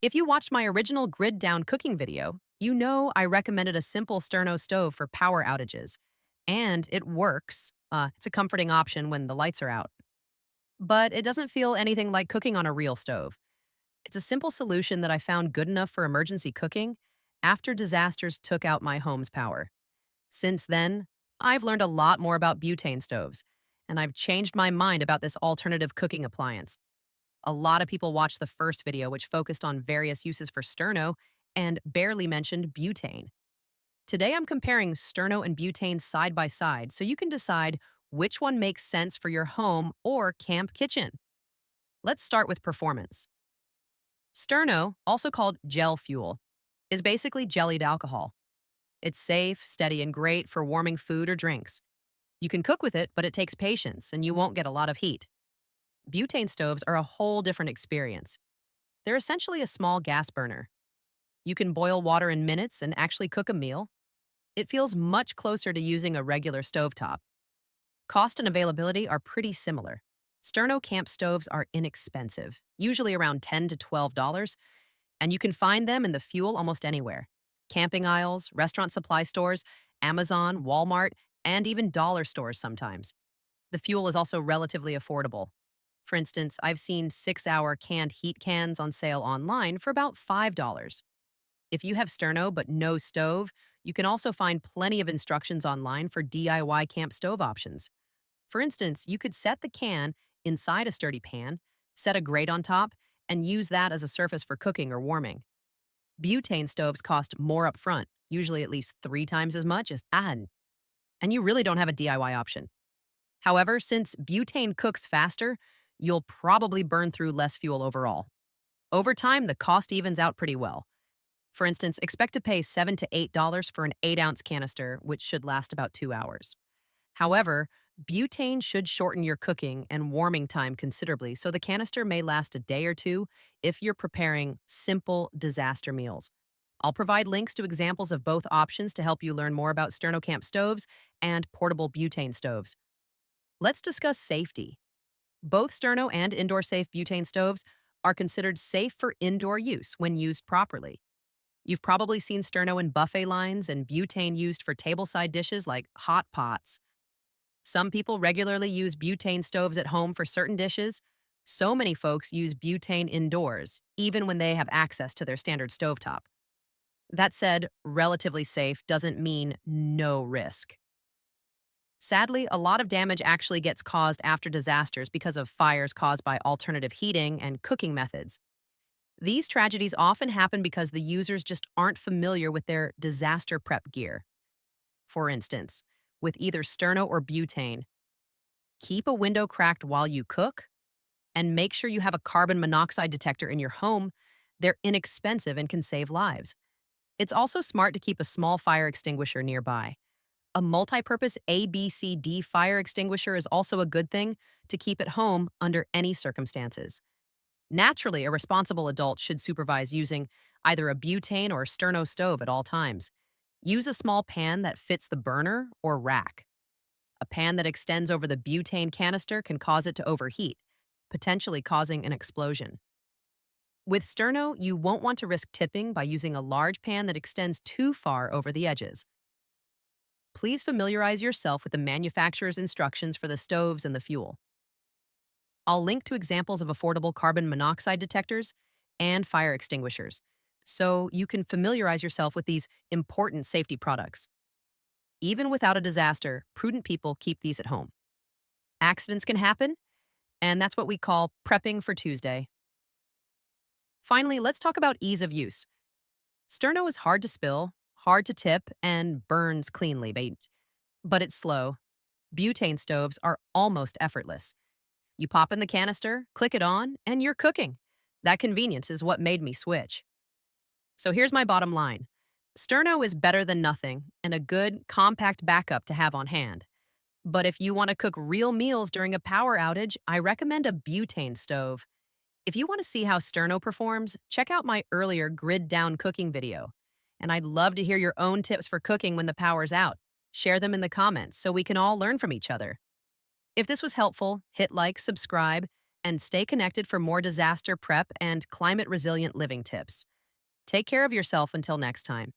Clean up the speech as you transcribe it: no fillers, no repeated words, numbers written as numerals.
If you watched my original grid down cooking video, you know I recommended a simple Sterno stove for power outages. And it works. It's a comforting option when the lights are out. But it doesn't feel anything like cooking on a real stove. It's a simple solution that I found good enough for emergency cooking after disasters took out my home's power. Since then, I've learned a lot more about butane stoves, and I've changed my mind about this alternative cooking appliance. A lot of people watched the first video, which focused on various uses for sterno and barely mentioned butane. Today, I'm comparing sterno and butane side by side so you can decide which one makes sense for your home or camp kitchen. Let's start with performance. Sterno, also called gel fuel, is basically jellied alcohol. It's safe, steady, and great for warming food or drinks. You can cook with it, but it takes patience and you won't get a lot of heat. Butane stoves are a whole different experience. They're essentially a small gas burner. You can boil water in minutes and actually cook a meal. It feels much closer to using a regular stovetop. Cost and availability are pretty similar. Sterno camp stoves are inexpensive, usually around $10 to $12, and you can find them in the fuel almost anywhere. Camping aisles, restaurant supply stores, Amazon, Walmart, and even dollar stores sometimes. The fuel is also relatively affordable. For instance, I've seen 6-hour canned heat cans on sale online for about $5. If you have sterno but no stove, you can also find plenty of instructions online for DIY camp stove options. For instance, you could set the can inside a sturdy pan, set a grate on top, and use that as a surface for cooking or warming. Butane stoves cost more upfront, usually at least 3 times as much as AHN, and you really don't have a DIY option. However, since butane cooks faster, you'll probably burn through less fuel overall. Over time, the cost evens out pretty well. For instance, expect to pay $7 to $8 for an 8-ounce canister, which should last about 2 hours. However, butane should shorten your cooking and warming time considerably, so the canister may last a day or two if you're preparing simple disaster meals. I'll provide links to examples of both options to help you learn more about Sterno Camp stoves and portable butane stoves. Let's discuss safety. Both Sterno and indoor safe butane stoves are considered safe for indoor use when used properly. You've probably seen Sterno in buffet lines and butane used for tableside dishes like hot pots. Some people regularly use butane stoves at home for certain dishes. So many folks use butane indoors, even when they have access to their standard stovetop. That said, relatively safe doesn't mean no risk. Sadly, a lot of damage actually gets caused after disasters because of fires caused by alternative heating and cooking methods. These tragedies often happen because the users just aren't familiar with their disaster prep gear. For instance, with either sterno or butane, keep a window cracked while you cook, and make sure you have a carbon monoxide detector in your home. They're inexpensive and can save lives. It's also smart to keep a small fire extinguisher nearby. A multi-purpose ABCD fire extinguisher is also a good thing to keep at home under any circumstances. Naturally, a responsible adult should supervise using either a butane or sterno stove at all times. Use a small pan that fits the burner or rack. A pan that extends over the butane canister can cause it to overheat, potentially causing an explosion. With sterno, you won't want to risk tipping by using a large pan that extends too far over the edges. Please familiarize yourself with the manufacturer's instructions for the stoves and the fuel. I'll link to examples of affordable carbon monoxide detectors and fire extinguishers, so you can familiarize yourself with these important safety products. Even without a disaster, prudent people keep these at home. Accidents can happen, and that's what we call prepping for Tuesday. Finally, let's talk about ease of use. Sterno is hard to spill, hard to tip, and burns cleanly, but it's slow. Butane stoves are almost effortless. You pop in the canister, click it on, and you're cooking. That convenience is what made me switch. So here's my bottom line. Sterno is better than nothing and a good, compact backup to have on hand. But if you want to cook real meals during a power outage, I recommend a butane stove. If you want to see how sterno performs, check out my earlier grid down cooking video. And I'd love to hear your own tips for cooking when the power's out. Share them in the comments so we can all learn from each other. If this was helpful, hit like, subscribe, and stay connected for more disaster prep and climate resilient living tips. Take care of yourself until next time.